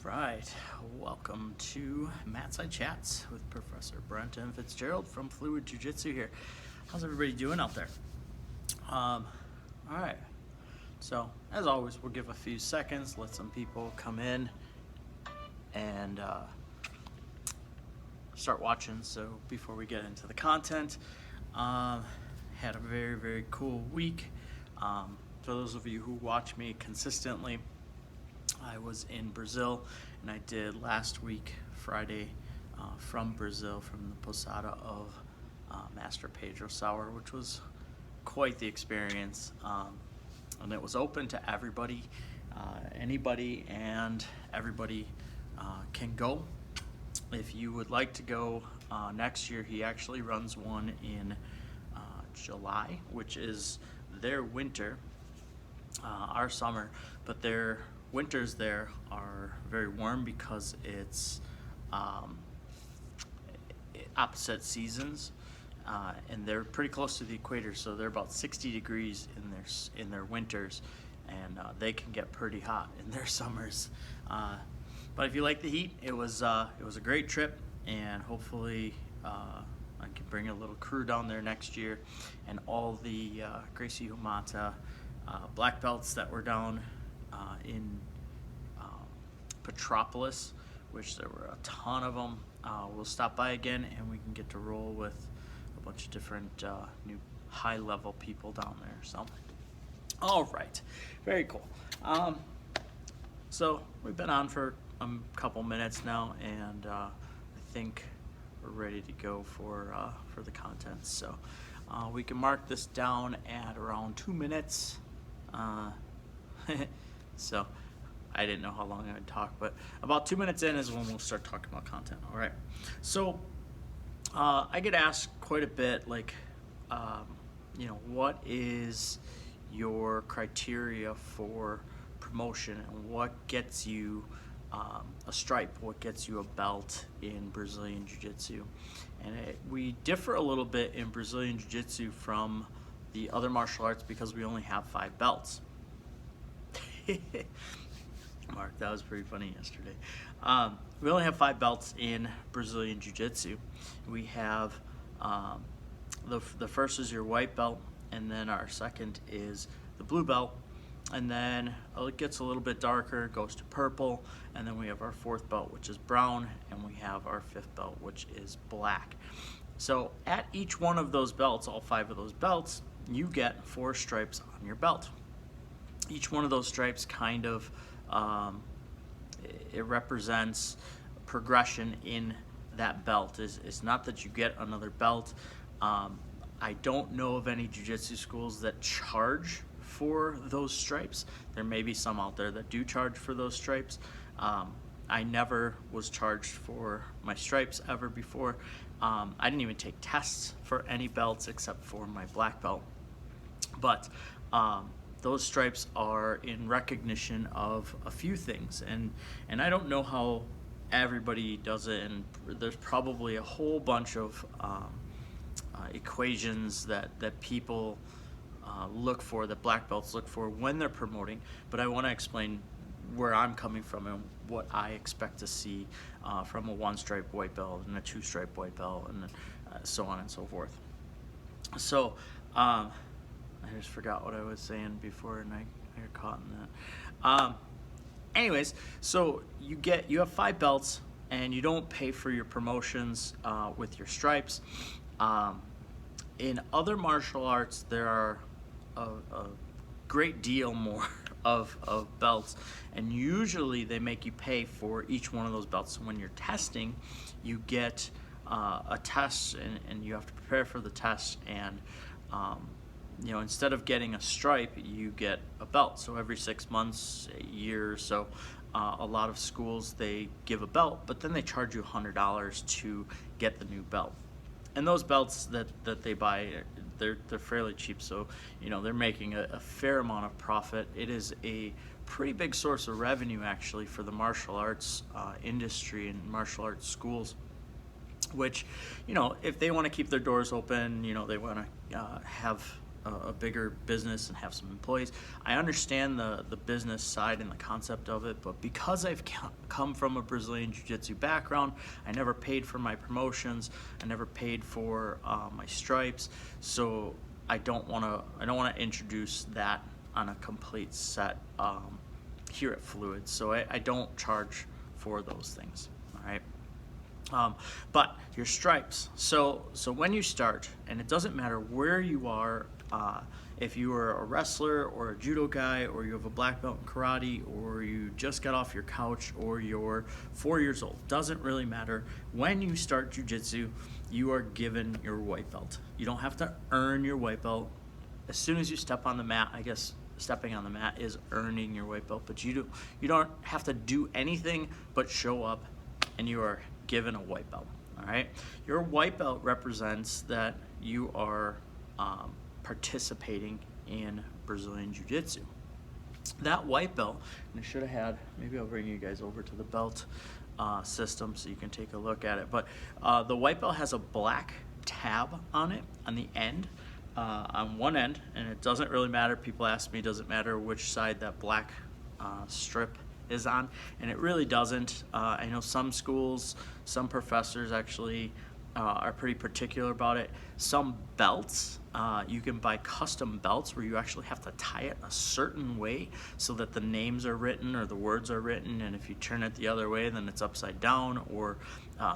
Right, welcome to Matt's Side Chats with Professor Brenton Fitzgerald from Fluid Jiu-Jitsu here. How's everybody doing out there? All right, so as always, we'll give a few seconds, let some people come in and start watching. So before we get into the content, had a very cool week. For those of you who watch me consistently, I was in Brazil, and I did last week, Friday, from Brazil, from the Posada of Master Pedro Sauer, which was quite the experience. And it was open to everybody, anybody and everybody can go. If you would like to go next year, he actually runs one in July, which is their winter, our summer, but their winters there are very warm because it's opposite seasons, and they're pretty close to the equator, so they're about 60 degrees in their winters, and they can get pretty hot in their summers. But if you like the heat, it was a great trip, and hopefully I can bring a little crew down there next year, and all the Gracie Humata black belts that were down in Petropolis, which there were a ton of them. We'll stop by again, and we can get to roll with a bunch of different new high-level people down there. So, all right, very cool. So we've been on for a couple minutes now, and I think we're ready to go for the content. So we can mark this down at around 2 minutes. So I didn't know how long I would talk, but about 2 minutes in is when we'll start talking about content. All right. So I get asked quite a bit, like, what is your criteria for promotion, and what gets you a stripe, what gets you a belt in Brazilian Jiu-Jitsu? And we differ a little bit in Brazilian Jiu-Jitsu from the other martial arts because we only have 5 belts. Mark, that was pretty funny yesterday. We only have 5 belts in Brazilian Jiu-Jitsu. We have the first is your white belt, and then our second is the blue belt, and then it gets a little bit darker, goes to purple, and then we have our 4th belt, which is brown, and we have our 5th belt, which is black. So at each one of those belts, all 5 of those belts, you get 4 stripes on your belt. Each one of those stripes kind of it represents progression in that belt. It's not that you get another belt. I don't know of any jiu-jitsu schools that charge for those stripes. There may be some out there that do charge for those stripes. I never was charged for my stripes ever before. I didn't even take tests for any belts except for my black belt. But those stripes are in recognition of a few things, and I don't know how everybody does it, and there's probably a whole bunch of equations that people look for, that black belts look for when they're promoting, but I want to explain where I'm coming from and what I expect to see from a 1-stripe white belt and a 2-stripe white belt, and so on and so forth. So I just forgot what I was saying before, and I got caught in that. Anyways, so you have 5 belts, and you don't pay for your promotions with your stripes. In other martial arts, there are a great deal more of belts, and usually they make you pay for each one of those belts. So when you're testing, you get a test, and you have to prepare for the test, and instead of getting a stripe, you get a belt. So every 6 months, a year or so, a lot of schools, they give a belt, but then they charge you $100 to get the new belt. And those belts that they buy, they're fairly cheap, so they're making a fair amount of profit. It is a pretty big source of revenue, actually, for the martial arts industry and martial arts schools, which, if they want to keep their doors open, they want to have a bigger business and have some employees. I understand the business side and the concept of it, but because I've come from a Brazilian Jiu-Jitsu background, I never paid for my promotions. I never paid for my stripes, so I don't want to introduce that on a complete set here at Fluid. So I don't charge for those things. All right. But your stripes. So when you start, and it doesn't matter where you are, if you are a wrestler or a judo guy, or you have a black belt in karate, or you just got off your couch, or you're 4 years old, doesn't really matter. When you start jiu-jitsu, you are given your white belt. You don't have to earn your white belt. As soon as you step on the mat, I guess stepping on the mat is earning your white belt, but you don't have to do anything but show up, and you are given a white belt. All right, your white belt represents that you are participating in Brazilian Jiu-Jitsu. That white belt, and I should have had, maybe I'll bring you guys over to the belt system so you can take a look at it, but the white belt has a black tab on it on the end, on one end, and it doesn't really matter. People ask me, does it matter which side that black strip is on? And it really doesn't. I know some schools, some professors actually are pretty particular about it. Some belts, you can buy custom belts where you actually have to tie it a certain way so that the names are written or the words are written, and if you turn it the other way, then it's upside down, or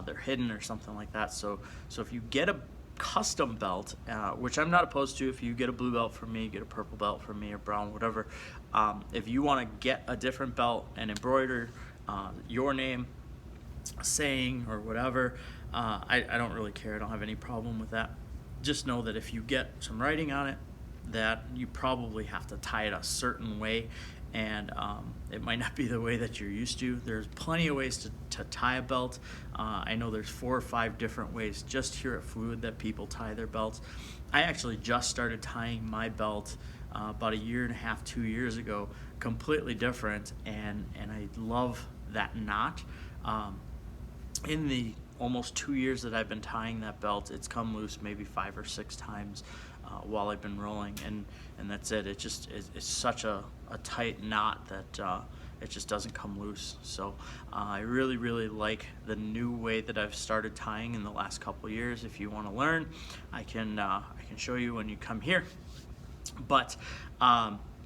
they're hidden or something like that. So if you get a custom belt, which I'm not opposed to, if you get a blue belt from me, get a purple belt from me, or brown, whatever, if you want to get a different belt and embroider your name, saying, or whatever, I don't really care. I don't have any problem with that. Just know that if you get some writing on it, that you probably have to tie it a certain way, and it might not be the way that you're used to. There's plenty of ways to tie a belt. I know there's 4 or 5 different ways just here at Fluid that people tie their belts. I actually just started tying my belt about 1.5 years, 2 years ago, completely different, and I love that knot. In the almost 2 years that I've been tying that belt, it's come loose maybe 5 or 6 times while I've been rolling, and that's it. It's such a tight knot that it just doesn't come loose. So I really like the new way that I've started tying in the last couple years. If you want to learn, I can show you when you come here. But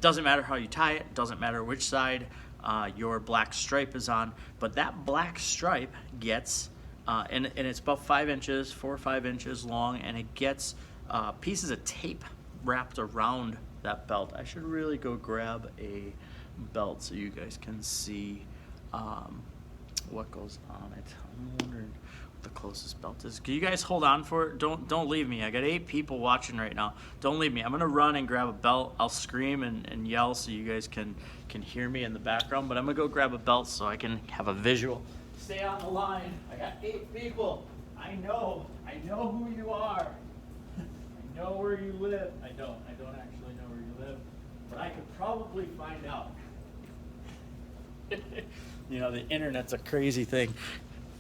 doesn't matter how you tie it, doesn't matter which side your black stripe is on, but that black stripe gets and it's about 4 or 5 inches long, and it gets pieces of tape wrapped around that belt. I should really go grab a belt so you guys can see what goes on it. I'm wondering what the closest belt is. Can you guys hold on for it? Don't leave me. I got 8 people watching right now. Don't leave me. I'm gonna run and grab a belt. I'll scream and yell so you guys can hear me in the background, but I'm gonna go grab a belt so I can have a visual. Stay on the line. I got 8 people. I know who you are. I know where you live. I don't actually know where you live, but I could probably find out. You know, the internet's a crazy thing.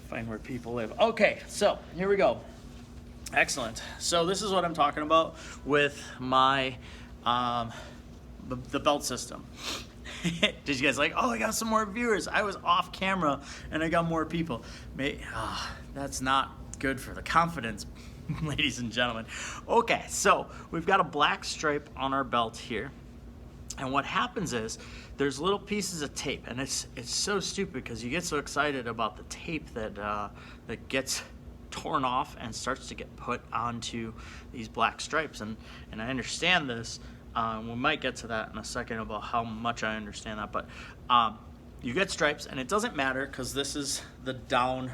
Find where people live. Okay, so here we go. Excellent. So this is what I'm talking about with my the belt system. Did you guys like, oh, I got some more viewers? I was off camera and I got more people. That's not good for the confidence, ladies and gentlemen. Okay, so we've got a black stripe on our belt here. And what happens is there's little pieces of tape, and it's so stupid because you get so excited about the tape that gets torn off and starts to get put onto these black stripes. And I understand this. We might get to that in a second about how much I understand that, but you get stripes, and it doesn't matter because this is the down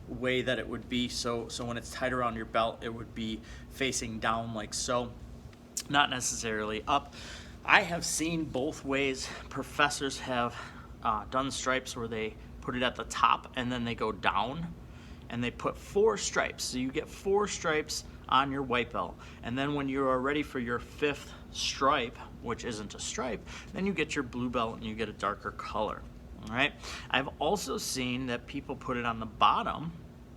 way that it would be. So when it's tied around your belt, it would be facing down like so, not necessarily up. I have seen both ways. Professors have done stripes where they put it at the top and then they go down, and they put 4 stripes. So you get 4 stripes on your white belt, and then when you are ready for your 5th stripe, which isn't a stripe, then you get your blue belt and you get a darker color. All right. I've also seen that people put it on the bottom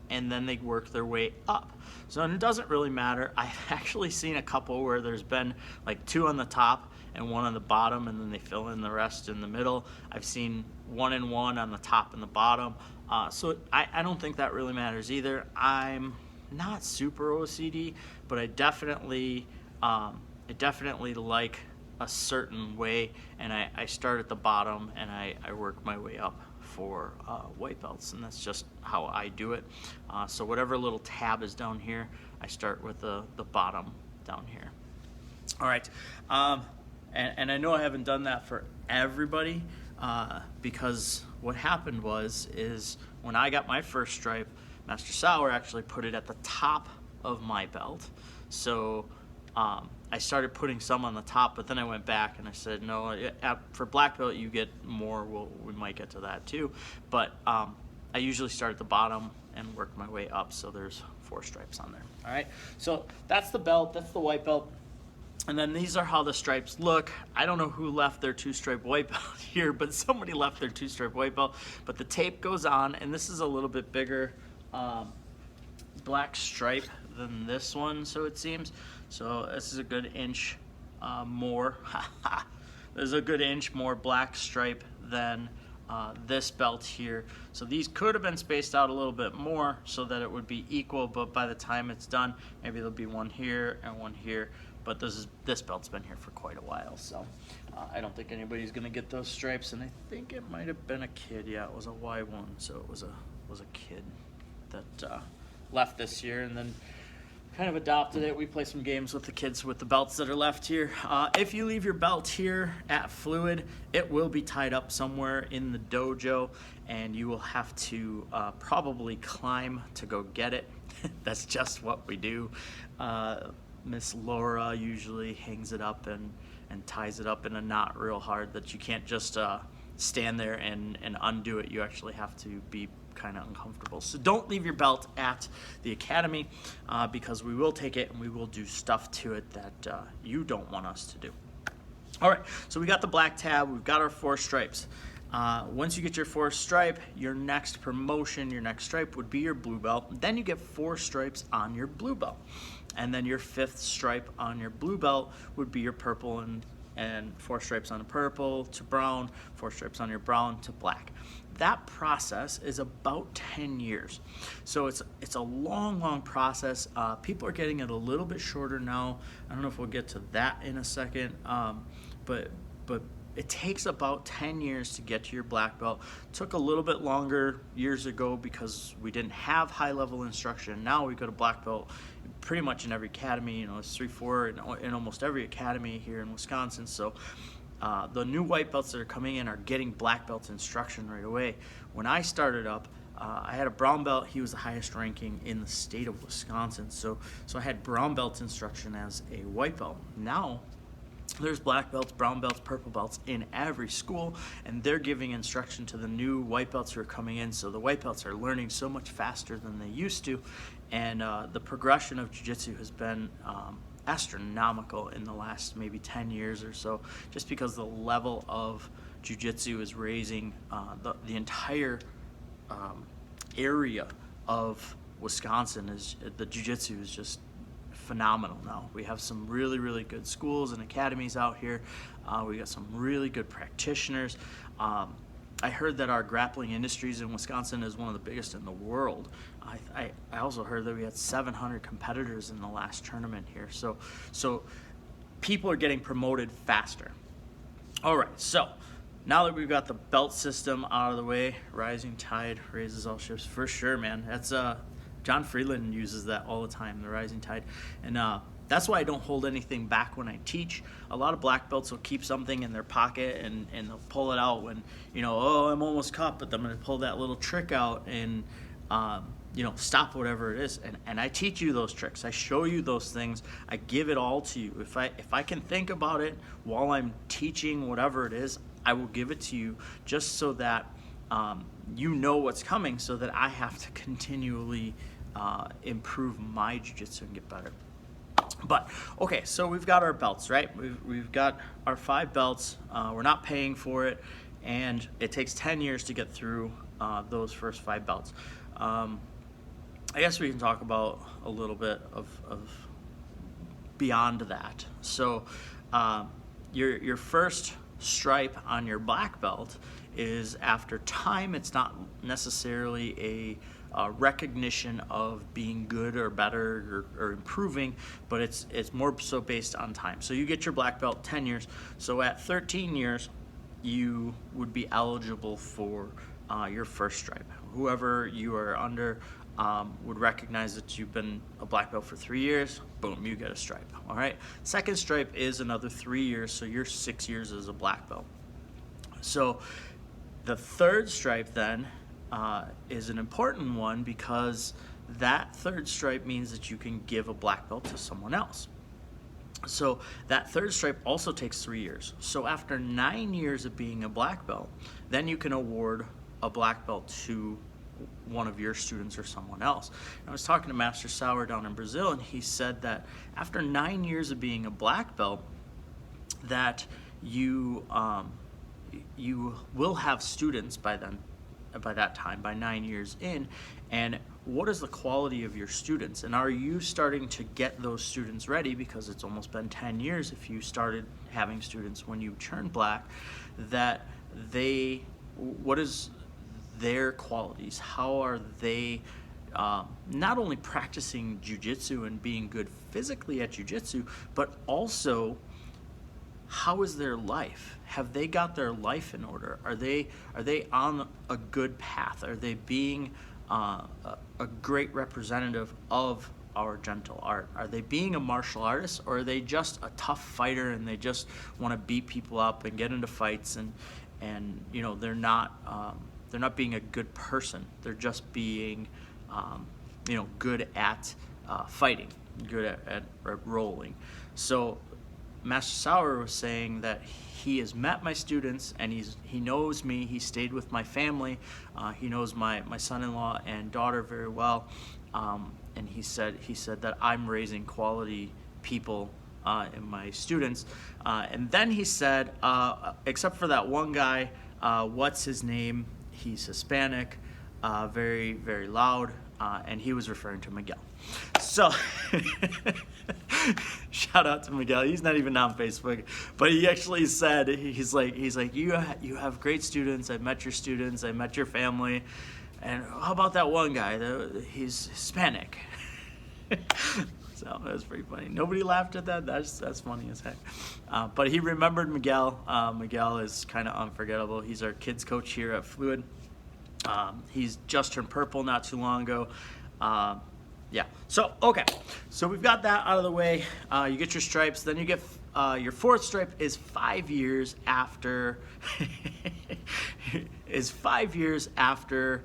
and then they work their way up. So it doesn't really matter. I've actually seen a couple where there's been like 2 on the top and 1 on the bottom, and then they fill in the rest in the middle. I've seen 1 and 1 on the top and the bottom. So I don't think that really matters either. I'm not super OCD, but I definitely like a certain way, and I start at the bottom and I work my way up for white belts, and that's just how I do it. So whatever little tab is down here, I start with the bottom down here. All right, and I know I haven't done that for everybody, because what happened is when I got my first stripe, Master Sauer actually put it at the top of my belt. So I started putting some on the top, but then I went back and I said, no, for black belt you get more. We might get to that too, but I usually start at the bottom and work my way up, so there's 4 stripes on there. All right, so that's the belt, that's the white belt. And then these are how the stripes look. I don't know who left their 2-stripe white belt here, but somebody left their 2-stripe white belt. But the tape goes on, and this is a little bit bigger black stripe than this one, so it seems. So this is a good inch more. There's a good inch more black stripe than this belt here. So these could have been spaced out a little bit more so that it would be equal, but by the time it's done, maybe there'll be 1 here and 1 here. But this belt's been here for quite a while, so I don't think anybody's gonna get those stripes. And I think it might have been a kid. Yeah, it was a Y1, so it was a kid that left this year and then kind of adopted it. We play some games with the kids with the belts that are left here. If you leave your belt here at Fluid, it will be tied up somewhere in the dojo, and you will have to probably climb to go get it. That's just what we do. Miss Laura usually hangs it up and ties it up in a knot real hard that you can't just stand there and undo it. You actually have to be kind of uncomfortable. So don't leave your belt at the academy, because we will take it and we will do stuff to it that you don't want us to do. All right, so we got the black tab, we've got our 4 stripes. Once you get your 4th stripe, your next promotion, your next stripe would be your blue belt. Then you get 4 stripes on your blue belt. And then your 5th stripe on your blue belt would be your purple, and 4 stripes on the purple to brown, 4 stripes on your brown to black. That process is about 10 years. So it's a long process. People are getting it a little bit shorter now. I don't know if we'll get to that in a second, but it takes about 10 years to get to your black belt. Took a little bit longer years ago because we didn't have high-level instruction. Now we go to black belt pretty much in every academy. You know, it's 3-4 in almost every academy here in Wisconsin. So the new white belts that are coming in are getting black belt instruction right away. When I started up, I had a brown belt. He was the highest ranking in the state of Wisconsin. So I had brown belt instruction as a white belt. Now there's black belts, brown belts, purple belts in every school, and they're giving instruction to the new white belts who are coming in. So the white belts are learning so much faster than they used to, and the progression of jiu-jitsu has been astronomical in the last maybe 10 years or so, just because the level of jiu-jitsu is raising. The entire area of Wisconsin the jiu-jitsu is just phenomenal now. We have some really good schools and academies out here. We got some really good practitioners. I heard that our grappling industries in Wisconsin is one of the biggest in the world. I also heard that we had 700 competitors in the last tournament here. So people are getting promoted faster. All right, so now that we've got the belt system out of the way, rising tide raises all ships for sure, man. That's John Freeland uses that all the time, the rising tide. And that's why I don't hold anything back when I teach. A lot of black belts will keep something in their pocket and they'll pull it out when, oh, I'm almost caught, but I'm going to pull that little trick out and, stop whatever it is. And I teach you those tricks. I show you those things. I give it all to you. If I can think about it while I'm teaching whatever it is, I will give it to you just so that you know what's coming, so that I have to continually improve my jiu-jitsu and get better. But okay, so we've got our belts, right? We've got our 5 belts. We're not paying for it, and it takes 10 years to get through those first 5 belts. I guess we can talk about a little bit of beyond that. So your first stripe on your black belt is after time. It's not necessarily a recognition of being good or better or improving, but it's more so based on time. So you get your black belt 10 years. So at 13 years, you would be eligible for your first stripe. Whoever you are under would recognize that you've been a black belt for 3 years. Boom, you get a stripe. All right. Second stripe is another 3 years, so you're 6 years as a black belt. So the third stripe then is an important one, because that third stripe means that you can give a black belt to someone else. So that third stripe also takes 3 years. So after 9 years of being a black belt, then you can award a black belt to one of your students or someone else. And I was talking to Master Sauer down in Brazil, and he said that after 9 years of being a black belt, that you will have students by that time, by 9 years in. And what is the quality of your students? And are you starting to get those students ready? Because it's almost been 10 years if you started having students when you turned black, that what is their qualities? How are they not only practicing jiu-jitsu and being good physically at jiu-jitsu, but also how is their life? Have they got their life in order? Are they on a good path? Are they being a great representative of our gentle art? Are they being a martial artist, or are they just a tough fighter and they just want to beat people up and get into fights, and they're not being a good person. They're just being good at fighting, good at rolling. So Master Sauer was saying that he has met my students, and he knows me. He stayed with my family. He knows my son-in-law and daughter very well. And he said that I'm raising quality people in my students. And then he said, except for that one guy, what's his name? He's Hispanic, very, very loud, and he was referring to Miguel. So, shout out to Miguel. He's not even on Facebook, but he actually said, he's like, you have great students. I've met your students. I met your family. And how about that one guy? He's Hispanic. So that was pretty funny. Nobody laughed at that. That's funny as heck. But he remembered Miguel. Miguel is kind of unforgettable. He's our kids coach here at Fluid. He's just turned purple not too long ago. Yeah. So okay. So we've got that out of the way. You get your stripes. Then you get your fourth stripe is 5 years after. is 5 years after.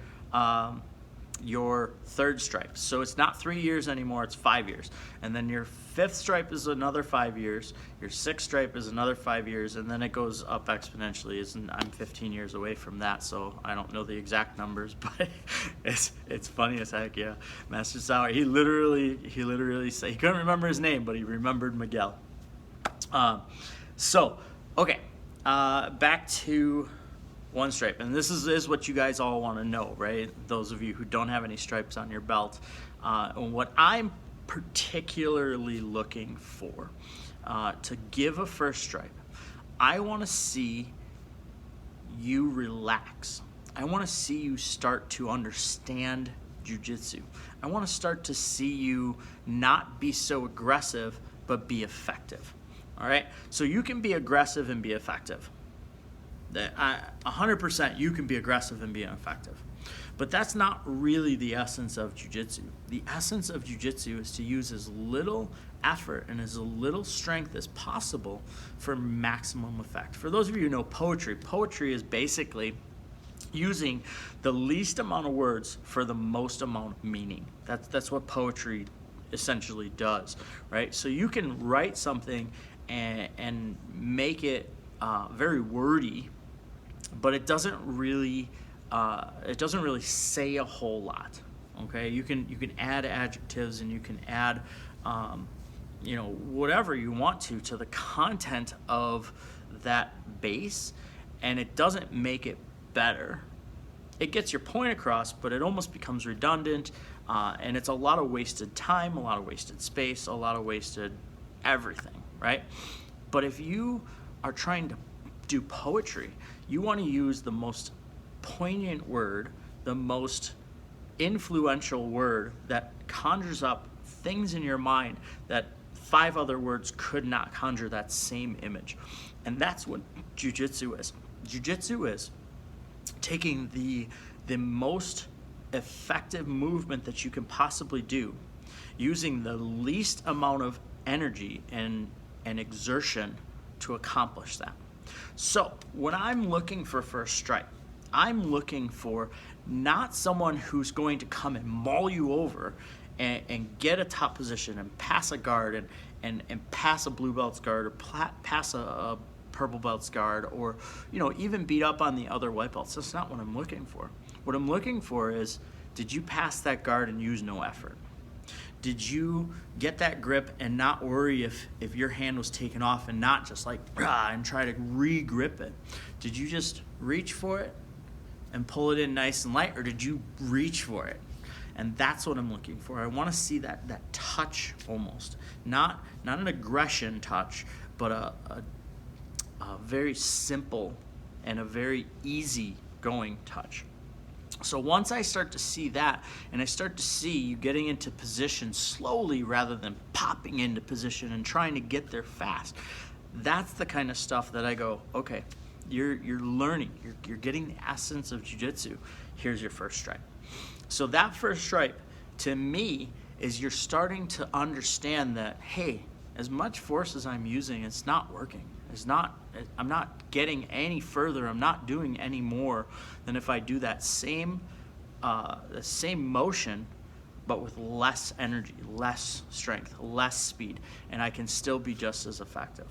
Your third stripe. So it's not 3 years anymore, it's 5 years. And then your fifth stripe is another 5 years. Your sixth stripe is another 5 years, and then it goes up exponentially. I'm 15 years away from that, so I don't know the exact numbers, but it's funny as heck, yeah. Master Sauer, he literally said, he couldn't remember his name, but he remembered Miguel. So, okay, back to one stripe, and this is what you guys all want to know, right? Those of you who don't have any stripes on your belt. And what I'm particularly looking for to give a first stripe, I want to see you relax. I want to see you start to understand jiu-jitsu. I want to start to see you not be so aggressive, but be effective. All right? So you can be aggressive and be effective. 100% you can be aggressive and be ineffective. But that's not really the essence of jiu-jitsu. The essence of jiu-jitsu is to use as little effort and as little strength as possible for maximum effect. For those of you who know poetry is basically using the least amount of words for the most amount of meaning. That's what poetry essentially does, right? So you can write something and make it very wordy, but it doesn't really say a whole lot. Okay, you can add adjectives and you can add whatever you want to the content of that base, and it doesn't make it better. it gets your point across, but it almost becomes redundant, and it's a lot of wasted time, a lot of wasted space, a lot of wasted everything, right? But if you are trying to do poetry, you want to use the most poignant word, the most influential word that conjures up things in your mind that 5 other words could not conjure that same image. And that's what jiu-jitsu is. Jiu-jitsu is taking the most effective movement that you can possibly do, using the least amount of energy and exertion to accomplish that. So when I'm looking for first strike, I'm looking for not someone who's going to come and maul you over and get a top position and pass a guard and pass a blue belt's guard or pass a purple belt's guard, or even beat up on the other white belts. That's not what I'm looking for. What I'm looking for is, did you pass that guard and use no effort? Did you get that grip and not worry if your hand was taken off and not just like and try to re-grip it? Did you just reach for it and pull it in nice and light, or did you reach for it? And that's what I'm looking for. I want to see that touch almost. Not an aggression touch, but a very simple and a very easy going touch. So once I start to see that, and I start to see you getting into position slowly rather than popping into position and trying to get there fast, that's the kind of stuff that I go, okay, you're learning, you're getting the essence of jiu-jitsu. Here's your first strike. So that first strike, to me, is you're starting to understand that, hey, as much force as I'm using, it's not working. I'm not getting any further. I'm not doing any more than if I do that the same motion, but with less energy, less strength, less speed, and I can still be just as effective.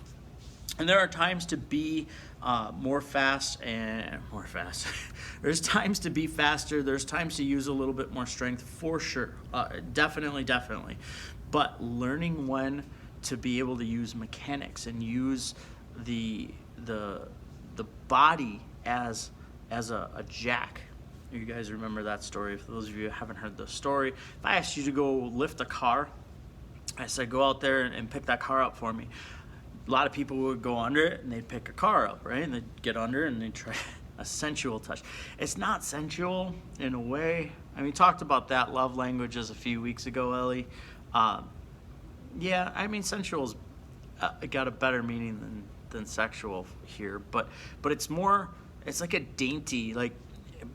And there are times to be more fast. There's times to be faster. There's times to use a little bit more strength, for sure. Definitely. But learning when to be able to use mechanics and use the body as a jack. You guys remember that story? For those of you who haven't heard the story, if I asked you to go lift a car, I said go out there and pick that car up for me. A lot of people would go under it and they'd pick a car up, right? And they'd get under and they'd try a sensual touch. It's not sensual in a way. I mean, we talked about that love languages a few weeks ago, Ellie. Yeah, I mean, sensual's got a better meaning than sexual here, but it's more, it's like a dainty, like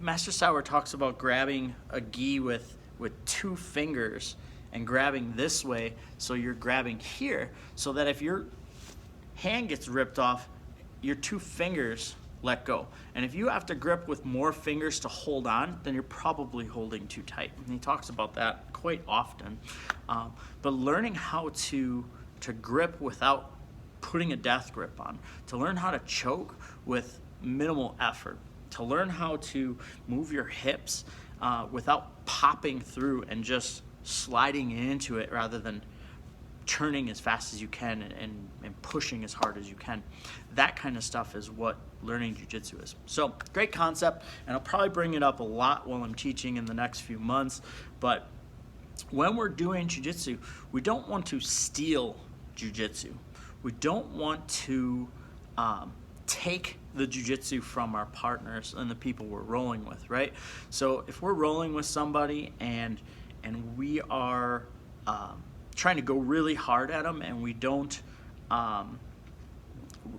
Master Sauer talks about grabbing a gi with 2 fingers and grabbing this way, so you're grabbing here, so that if your hand gets ripped off, your 2 fingers let go. And if you have to grip with more fingers to hold on, then you're probably holding too tight. And he talks about that quite often. But learning how to grip without putting a death grip on, to learn how to choke with minimal effort, to learn how to move your hips without popping through and just sliding into it rather than churning as fast as you can and pushing as hard as you can. That kind of stuff is what learning jiu-jitsu is. So great concept, and I'll probably bring it up a lot while I'm teaching in the next few months. But when we're doing jiu-jitsu, we don't want to steal jiu-jitsu. We don't want to take the jiu-jitsu from our partners and the people we're rolling with, right? So if we're rolling with somebody and we are trying to go really hard at them, and we don't,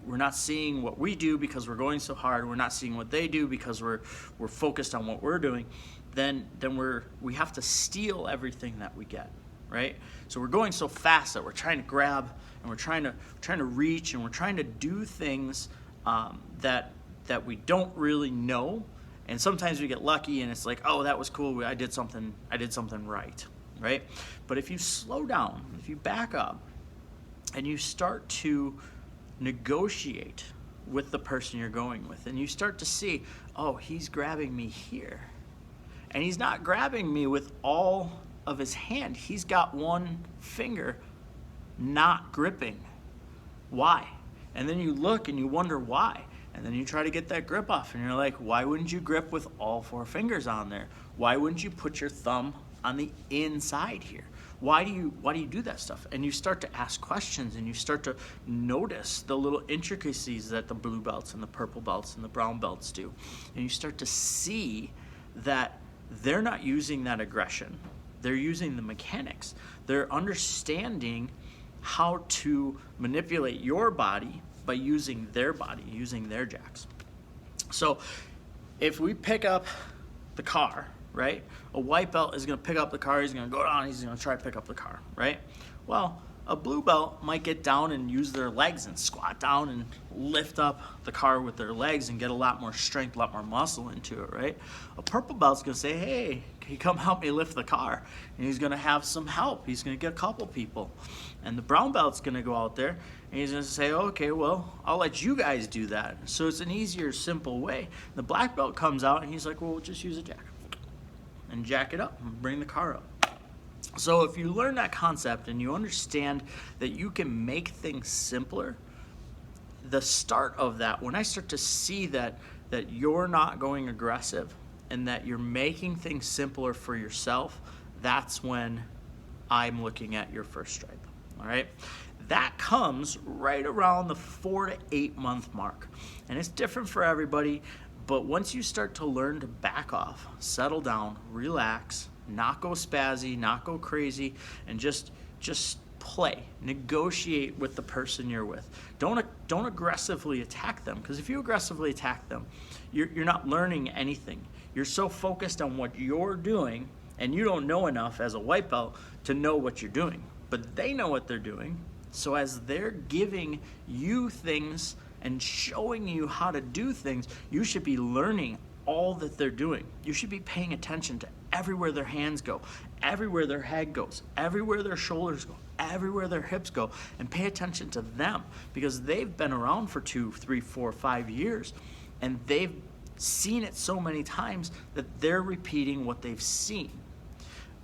we're not seeing what we do because we're going so hard, we're not seeing what they do because we're focused on what we're doing, then we have to steal everything that we get, right? So we're going so fast that we're trying to grab and we're trying to reach and we're trying to do things that we don't really know, and sometimes we get lucky and it's like, oh, that was cool, I did something right? But if you slow down, if you back up and you start to negotiate with the person you're going with, and you start to see, oh, he's grabbing me here, and he's not grabbing me with all of his hand, he's got 1 finger not gripping. Why? And then you look and you wonder why, And then you try to get that grip off, and you're like, why wouldn't you grip with all 4 fingers on there? Why wouldn't you put your thumb on the inside here? Why do you do that stuff? And you start to ask questions, and you start to notice the little intricacies that the blue belts and the purple belts and the brown belts do. And you start to see that they're not using that aggression. They're using the mechanics. They're understanding how to manipulate your body by using their body, using their jacks. So if we pick up the car, right? A white belt is going to pick up the car, he's going to go down, he's going to try to pick up the car, right? Well, a blue belt might get down and use their legs and squat down and lift up the car with their legs and get a lot more strength, a lot more muscle into it, right? A purple belt's going to say, hey, can you come help me lift the car? And he's going to have some help. He's going to get a couple people. And the brown belt's going to go out there and he's going to say, okay, well, I'll let you guys do that. So it's an easier, simple way. The black belt comes out and he's like, well, we'll just use a jack. And jack it up and bring the car up. So if you learn that concept and you understand that you can make things simpler, the start of that, when I start to see that you're not going aggressive and that you're making things simpler for yourself, that's when I'm looking at your first stripe. All right? That comes right around the 4 to 8 month mark. And it's different for everybody. But once you start to learn to back off, settle down, relax, not go spazzy, not go crazy, and just play, negotiate with the person you're with. Don't aggressively attack them, because if you aggressively attack them, you're not learning anything. You're so focused on what you're doing, and you don't know enough as a white belt to know what you're doing. But they know what they're doing, so as they're giving you things and showing you how to do things, you should be learning all that they're doing. You should be paying attention to everywhere their hands go, everywhere their head goes, everywhere their shoulders go, everywhere their hips go, and pay attention to them, because they've been around for 2, 3, 4, 5 years, and they've seen it so many times that they're repeating what they've seen.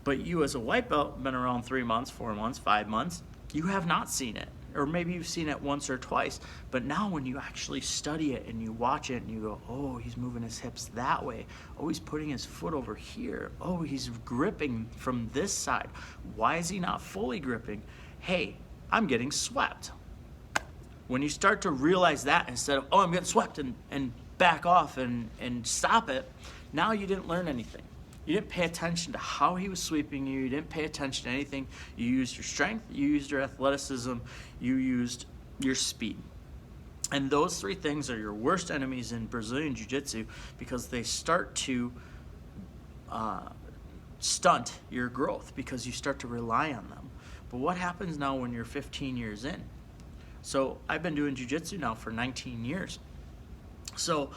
But you as a white belt, been around 3 months, 4 months, 5 months, you have not seen it. Or maybe you've seen it once or twice, but now when you actually study it and you watch it and you go, oh, he's moving his hips that way. Oh, he's putting his foot over here. Oh, he's gripping from this side. Why is he not fully gripping? Hey, I'm getting swept. When you start to realize that, instead of, oh, I'm getting swept and back off and stop it, now you didn't learn anything. You didn't pay attention to how he was sweeping you. You didn't pay attention to anything. You used your strength. You used your athleticism. You used your speed. And those 3 things are your worst enemies in Brazilian Jiu-Jitsu, because they start to stunt your growth because you start to rely on them. But what happens now when you're 15 years in? So I've been doing Jiu-Jitsu now for 19 years. So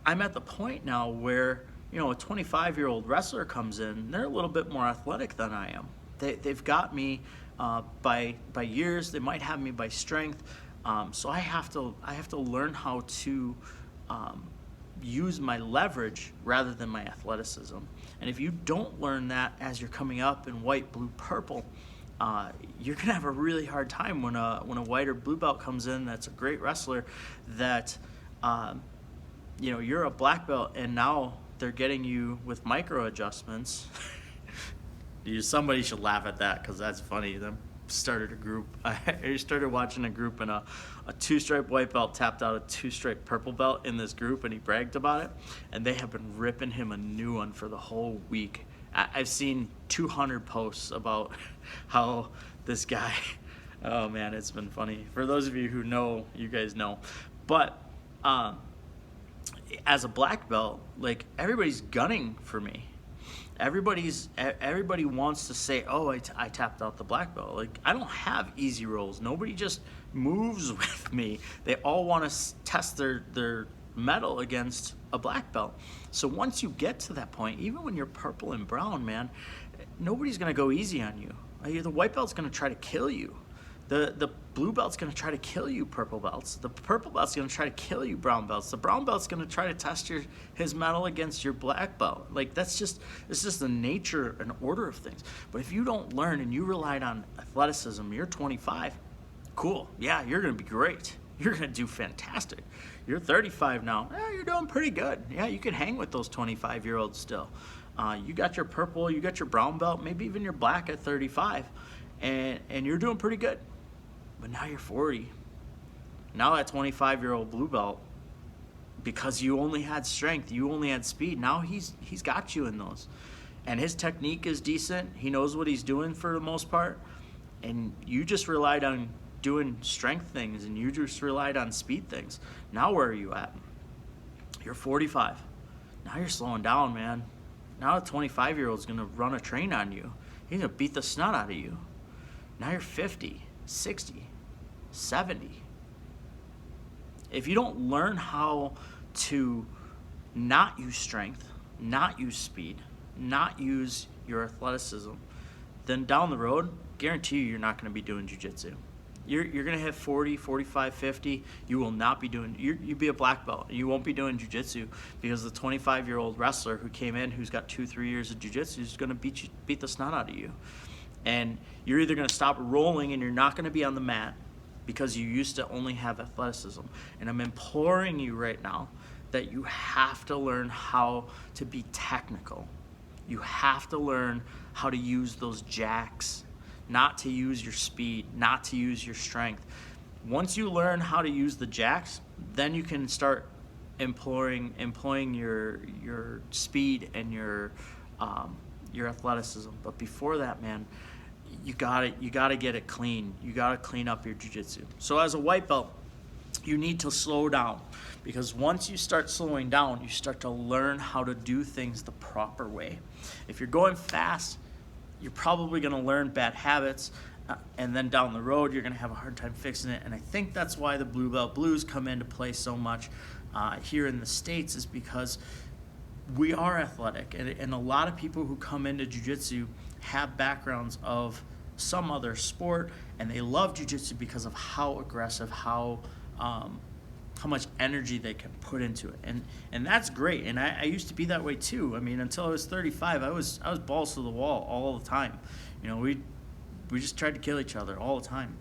I'm at the point now where, you know, a 25-year-old wrestler comes in, they're a little bit more athletic than I am. They've got me by years. They might have me by strength. So I have to learn how to use my leverage rather than my athleticism. And if you don't learn that as you're coming up in white, blue, purple, you're gonna have a really hard time when a white or blue belt comes in that's a great wrestler, that you know, you're a black belt and now they're getting you with micro adjustments. Somebody should laugh at that, because that's funny. I started a group. I started watching a group, and a 2-stripe white belt tapped out a 2-stripe purple belt in this group, and he bragged about it. And they have been ripping him a new one for the whole week. I've seen 200 posts about how this guy, oh man, it's been funny. For those of you who know, you guys know. But as a black belt, like, everybody's gunning for me. Everybody wants to say, oh, I tapped out the black belt. Like, I don't have easy rolls. Nobody just moves with me. They all want to test their mettle against a black belt. So once you get to that point, even when you're purple and brown, man, nobody's going to go easy on you. The white belt's going to try to kill you. The blue belt's going to try to kill you, purple belts. The purple belt's going to try to kill you, brown belts. The brown belt's going to try to test his mettle against your black belt. Like, it's just the nature and order of things. But if you don't learn and you relied on athleticism, you're 25, cool. Yeah, you're going to be great. you're going to do fantastic. You're 35 now. You're doing pretty good. Yeah, you can hang with those 25-year-olds still. You got your purple, you got your brown belt, maybe even your black at 35, and you're doing pretty good. But now you're 40. Now that 25-year-old blue belt, because you only had strength, you only had speed, now he's got you in those. And his technique is decent. He knows what he's doing for the most part. And you just relied on doing strength things, and you just relied on speed things. Now where are you at? You're 45. Now you're slowing down, man. Now a 25-year-old's going to run a train on you. He's going to beat the snot out of you. Now you're 50, 60, 70. If you don't learn how to not use strength, not use speed, not use your athleticism, then down the road, guarantee you're not going to be doing jiu-jitsu. You're going to hit 40, 45, 50. You will not be doing, you'll be a black belt. You won't be doing jiu-jitsu because the 25-year-old wrestler who came in, who's got 2-3 years of jiu-jitsu, is going to beat the snot out of you. And you're either going to stop rolling and you're not going to be on the mat because you used to only have athleticism. And I'm imploring you right now that you have to learn how to be technical. You have to learn how to use those jacks, not to use your speed, not to use your strength. Once you learn how to use the jacks, then you can start employing your speed and your athleticism. But before that, man, you gotta get it clean. You gotta clean up your jiu-jitsu. So as a white belt, you need to slow down, because once you start slowing down, you start to learn how to do things the proper way. If you're going fast, you're probably going to learn bad habits, and then down the road, you're going to have a hard time fixing it. And I think that's why the blue belt blues come into play so much here in the States, is because we are athletic, and a lot of people who come into jiu-jitsu have backgrounds of some other sport, and they love jiu-jitsu because of how aggressive, how much energy they can put into it, and that's great. And I used to be that way too. I mean, until I was 35, I was balls to the wall all the time. You know, we just tried to kill each other all the time.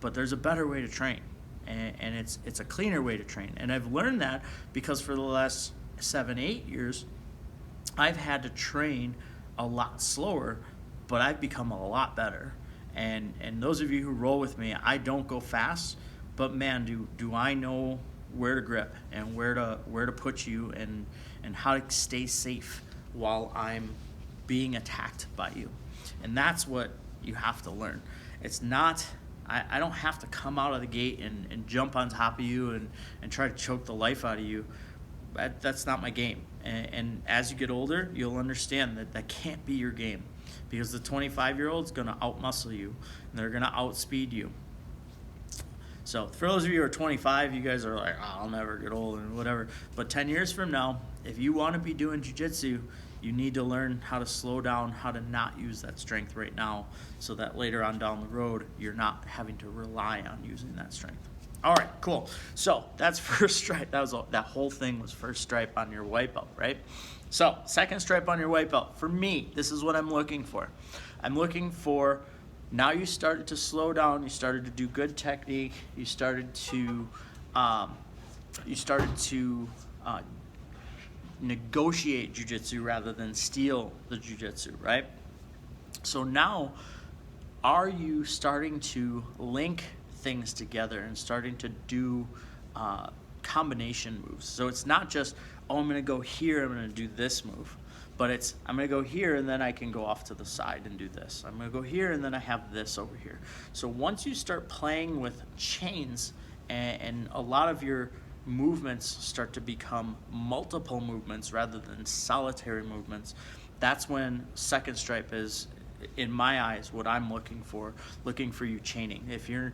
But there's a better way to train, and it's a cleaner way to train. And I've learned that because for the last 7-8 years, I've had to train a lot slower, but I've become a lot better. And those of you who roll with me, I don't go fast. But man, do I know where to grip and where to put you and how to stay safe while I'm being attacked by you. And that's what you have to learn. It's not, I don't have to come out of the gate and jump on top of you and try to choke the life out of you. That's not my game. And as you get older, you'll understand that can't be your game, because the 25-year-old's going to outmuscle you, and they're going to outspeed you. So for those of you who are 25, you guys are like, oh, I'll never get old and whatever. But 10 years from now, if you want to be doing jiu-jitsu, you need to learn how to slow down, how to not use that strength right now, so that later on down the road, you're not having to rely on using that strength. All right, cool. So that's first stripe. That whole thing was first stripe on your white belt, right? So second stripe on your white belt. For me, this is what I'm looking for. I'm looking for, now you started to slow down, you started to do good technique, you started to negotiate jiu-jitsu rather than steal the jiu-jitsu, right? So now, are you starting to link things together and starting to do combination moves? So it's not just, oh, I'm going to go here, I'm going to do this move. But it's, I'm going to go here and then I can go off to the side and do this. I'm going to go here and then I have this over here. So once you start playing with chains and a lot of your movements start to become multiple movements rather than solitary movements, that's when second stripe is, in my eyes, what I'm looking for you chaining. If you're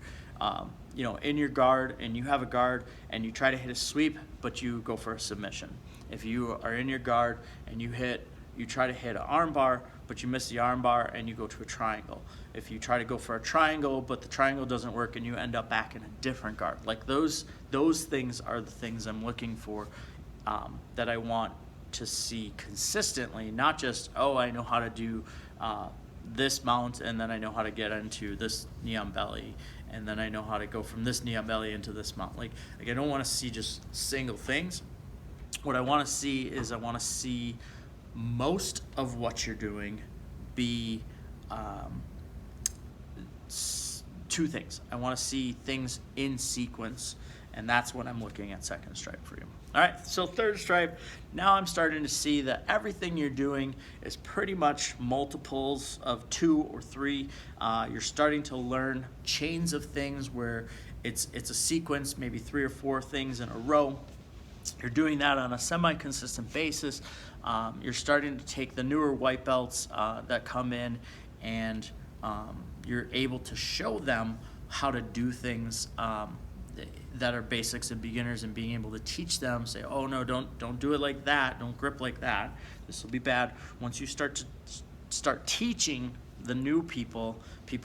in your guard and you have a guard and you try to hit a sweep, but you go for a submission. If you are in your guard and you try to hit an arm bar, but you miss the arm bar and you go to a triangle. If you try to go for a triangle, but the triangle doesn't work and you end up back in a different guard. Like those things are the things I'm looking for, that I want to see consistently, not just, oh, I know how to do this mount and then I know how to get into this knee on belly and then I know how to go from this knee on belly into this mount. Like I don't want to see just single things. What I want to see is I want to see most of what you're doing be two things. I want to see things in sequence, and that's when I'm looking at second stripe for you. All right, so third stripe, now I'm starting to see that everything you're doing is pretty much multiples of 2 or 3. You're starting to learn chains of things where it's a sequence, maybe 3 or 4 things in a row. You're doing that on a semi-consistent basis. You're starting to take the newer white belts that come in, and you're able to show them how to do things that are basics and beginners, and being able to teach them, say, oh no, don't do it like that, don't grip like that, this will be bad. Once you start teaching the new people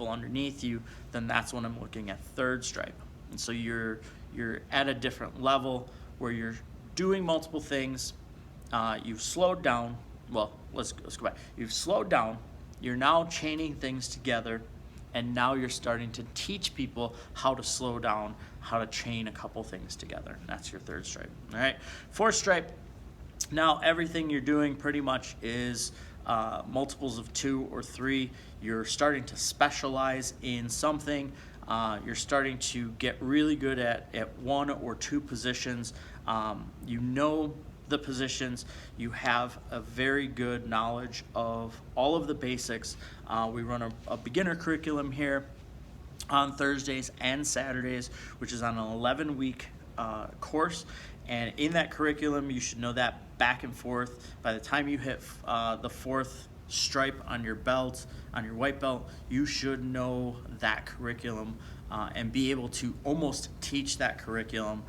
underneath you, then that's when I'm looking at third stripe. And so you're at a different level where you're doing multiple things. You've slowed down. Well, let's go back. You've slowed down. You're now chaining things together, and now you're starting to teach people how to slow down, how to chain a couple things together. And that's your third stripe. All right. Fourth stripe. Now everything you're doing pretty much is multiples of 2 or 3. You're starting to specialize in something. You're starting to get really good at 1 or 2 positions. You know the positions. You have a very good knowledge of all of the basics. We run a beginner curriculum here on Thursdays and Saturdays, which is on an 11-week course. And in that curriculum, you should know that back and forth. By the time you hit the 4th stripe on your belt, on your white belt, you should know that curriculum and be able to almost teach that curriculum.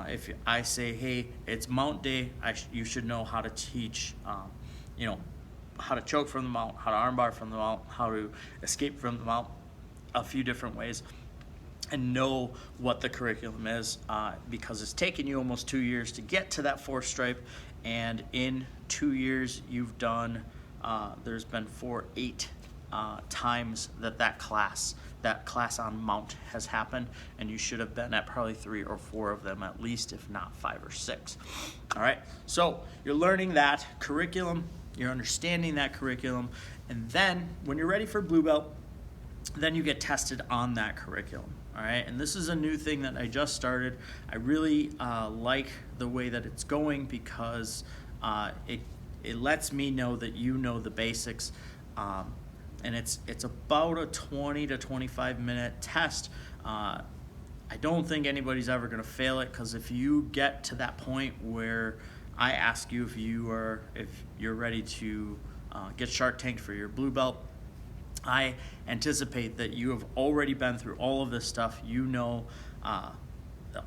If I say, hey, it's mount day, you should know how to teach, how to choke from the mount, how to armbar from the mount, how to escape from the mount, a few different ways, and know what the curriculum is, because it's taken you almost 2 years to get to that 4th stripe, and in 2 years you've done, there's been 8 times that class on mount has happened, and you should have been at probably 3 or 4 of them at least, if not 5 or 6. All right, so you're learning that curriculum, you're understanding that curriculum, and then when you're ready for blue belt, then you get tested on that curriculum. All right, and this is a new thing that I just started. I really like the way that it's going, because it lets me know that you know the basics, and it's about a 20 to 25 minute test. I don't think anybody's ever going to fail it, because if you get to that point where I ask you if you're ready to get Shark Tanked for your blue belt, I anticipate that you have already been through all of this stuff. You know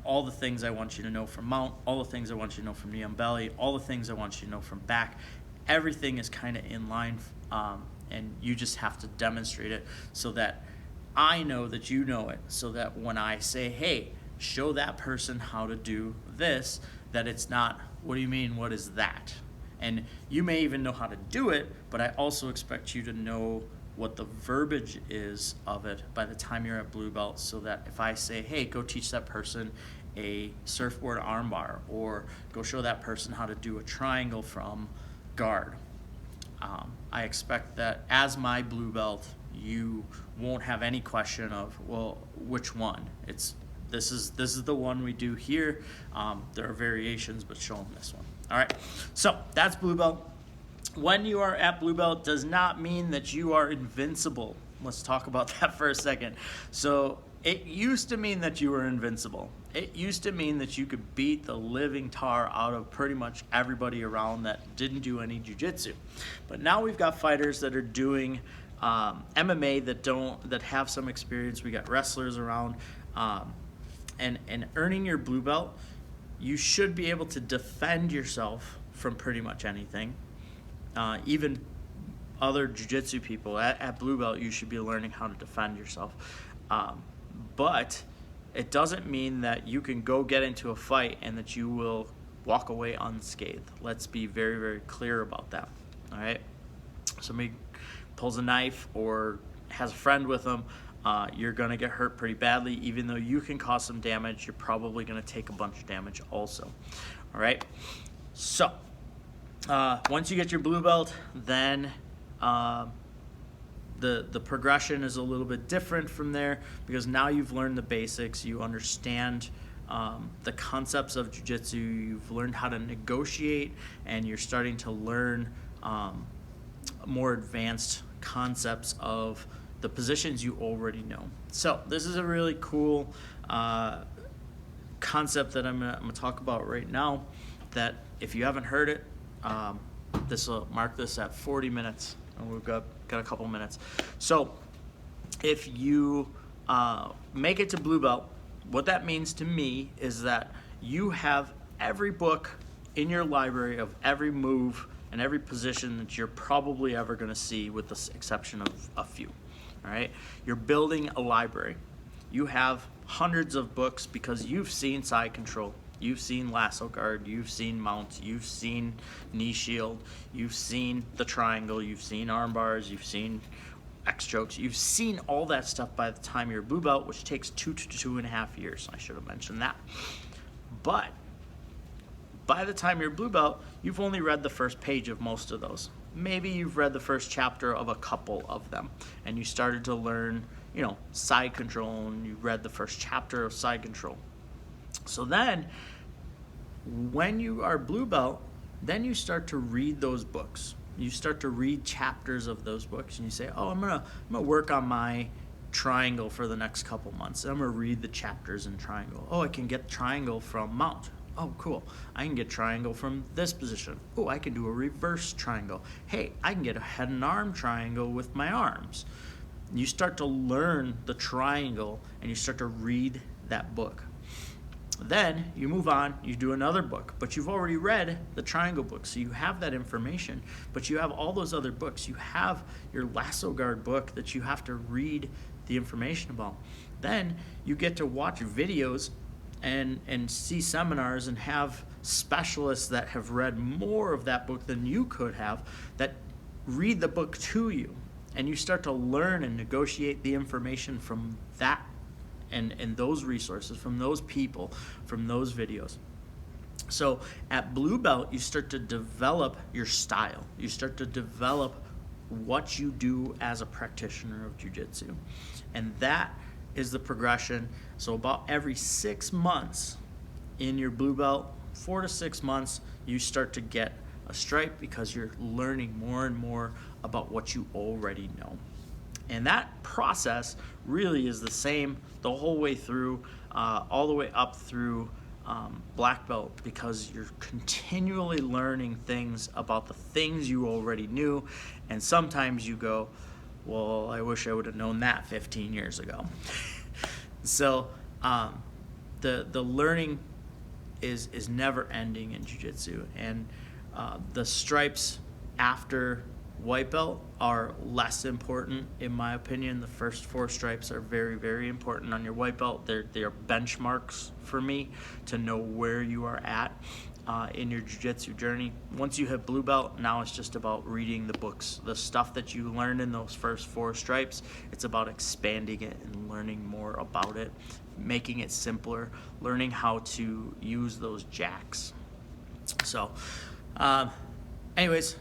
all the things I want you to know from mount, all the things I want you to know from knee on belly, all the things I want you to know from back. Everything is kind of in line, and you just have to demonstrate it so that I know that you know it, so that when I say, hey, show that person how to do this, that it's not, what do you mean, what is that? And you may even know how to do it, but I also expect you to know what the verbiage is of it by the time you're at blue belt, so that if I say, hey, go teach that person a surfboard armbar, or go show that person how to do a triangle from guard, I expect that as my blue belt, you won't have any question of, well, which one? This is the one we do here. There are variations, but show them this one. All right, so that's blue belt. When you are at blue belt does not mean that you are invincible. Let's talk about that for a second. So it used to mean that you were invincible. It used to mean that you could beat the living tar out of pretty much everybody around that didn't do any jiu-jitsu. But now we've got fighters that are doing MMA that have some experience. We got wrestlers around, and earning your blue belt, you should be able to defend yourself from pretty much anything. Even other jiu-jitsu people at blue belt, you should be learning how to defend yourself. But it doesn't mean that you can go get into a fight and that you will walk away unscathed. Let's be very, very clear about that. All right? Somebody pulls a knife or has a friend with them, you're going to get hurt pretty badly. Even though you can cause some damage, you're probably going to take a bunch of damage also. All right. So once you get your blue belt, then the progression is a little bit different from there, because now you've learned the basics. You understand the concepts of jiu-jitsu. You've learned how to negotiate, and you're starting to learn more advanced concepts of the positions you already know. So this is a really cool concept that I'm gonna talk about right now, that if you haven't heard it, this will mark this at 40 minutes, and we've got a couple minutes. So if you make it to blue belt, what that means to me is that you have every book in your library of every move and every position that you're probably ever going to see, with the exception of a few. All right, you're building a library. You have hundreds of books because you've seen side control, you've seen lasso guard, you've seen mount, you've seen knee shield, you've seen the triangle, you've seen arm bars, you've seen X strokes. You've seen all that stuff by the time you're blue belt, which takes 2 to 2.5 years. I should have mentioned that. But by the time you're blue belt, you've only read the first page of most of those. Maybe you've read the first chapter of a couple of them, and you started to learn, side control, and you read the first chapter of side control. So then, when you are blue belt, then you start to read those books. You start to read chapters of those books, and you say, oh, I'm gonna work on my triangle for the next couple months. I'm gonna read the chapters in triangle. Oh, I can get triangle from mount. Oh, cool. I can get triangle from this position. Oh, I can do a reverse triangle. Hey, I can get a head and arm triangle with my arms. You start to learn the triangle, and you start to read that book. Then you move on, you do another book, but you've already read the triangle book, so you have that information, but you have all those other books. You have your lasso guard book that you have to read the information about. Then you get to watch videos and see seminars and have specialists that have read more of that book than you could have, that read the book to you, and you start to learn and negotiate the information from that and those resources, from those people, from those videos. So at blue belt, you start to develop your style. You start to develop what you do as a practitioner of jiu-jitsu. And that is the progression. So about every 6 months in your blue belt, 4 to 6 months, you start to get a stripe, because you're learning more and more about what you already know. And that process really is the same the whole way through, all the way up through black belt, because you're continually learning things about the things you already knew. And sometimes you go, well, I wish I would have known that 15 years ago. So the learning is never ending in jiu-jitsu. And the stripes after white belt are less important, in my opinion. The first 4 stripes are very, very important on your white belt. They're benchmarks for me to know where you are at in your jiu-jitsu journey. Once you hit blue belt, now it's just about reading the books. The stuff that you learned in those first 4 stripes, it's about expanding it and learning more about it, making it simpler, learning how to use those jacks. So anyways,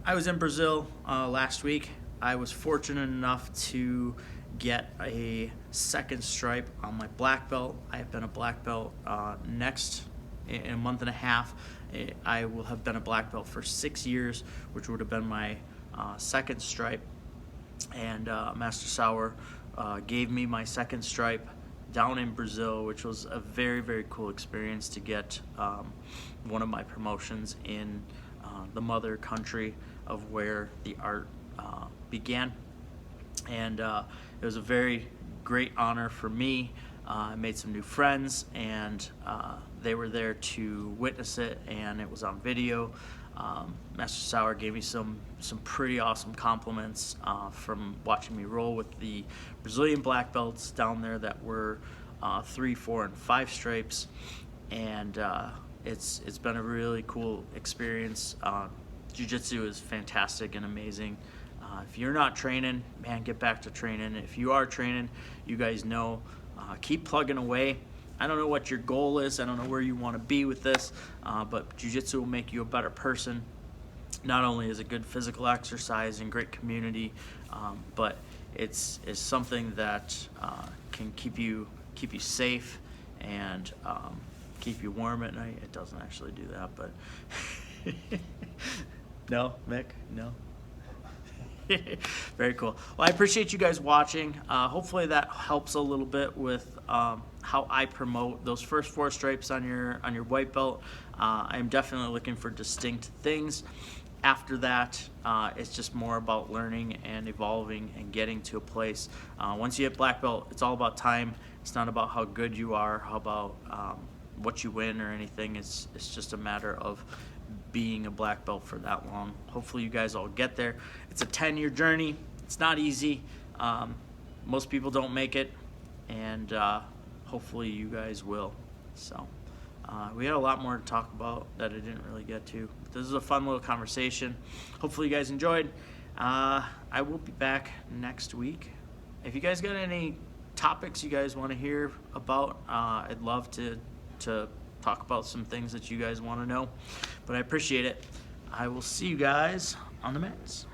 I was in Brazil last week. I was fortunate enough to get a second stripe on my black belt. I have been a black belt next in a month and a half. I will have been a black belt for 6 years, which would have been my second stripe. And Master Sauer gave me my second stripe down in Brazil, which was a very, very cool experience to get one of my promotions in the mother country of where the art began. And it was a very great honor for me. I made some new friends, and they were there to witness it, and it was on video. Master Sauer gave me some pretty awesome compliments from watching me roll with the Brazilian black belts down there that were 3, 4, and 5 stripes, and it's been a really cool experience. Jiu-jitsu is fantastic and amazing. If you're not training, man, get back to training. If you are training, you guys know, keep plugging away. I don't know what your goal is. I don't know where you want to be with this, but jiu-jitsu will make you a better person. Not only is it good physical exercise and great community, but it's something that can keep you safe and keep you warm at night. It doesn't actually do that, but no, Mick, no. Very cool. Well, I appreciate you guys watching. Hopefully that helps a little bit with how I promote those first 4 stripes on your white belt. I'm definitely looking for distinct things. After that, it's just more about learning and evolving and getting to a place. Once you hit black belt, it's all about time. It's not about how good you are, how about what you win or anything. It's just a matter of being a black belt for that long. Hopefully you guys all get there. It's a 10-year journey. It's not easy. Most people don't make it, and hopefully you guys will. So we had a lot more to talk about that I didn't really get to. This is a fun little conversation. Hopefully you guys enjoyed. I will be back next week. If you guys got any topics you guys want to hear about, I'd love to talk about some things that you guys want to know. But I appreciate it. I will see you guys on the mats.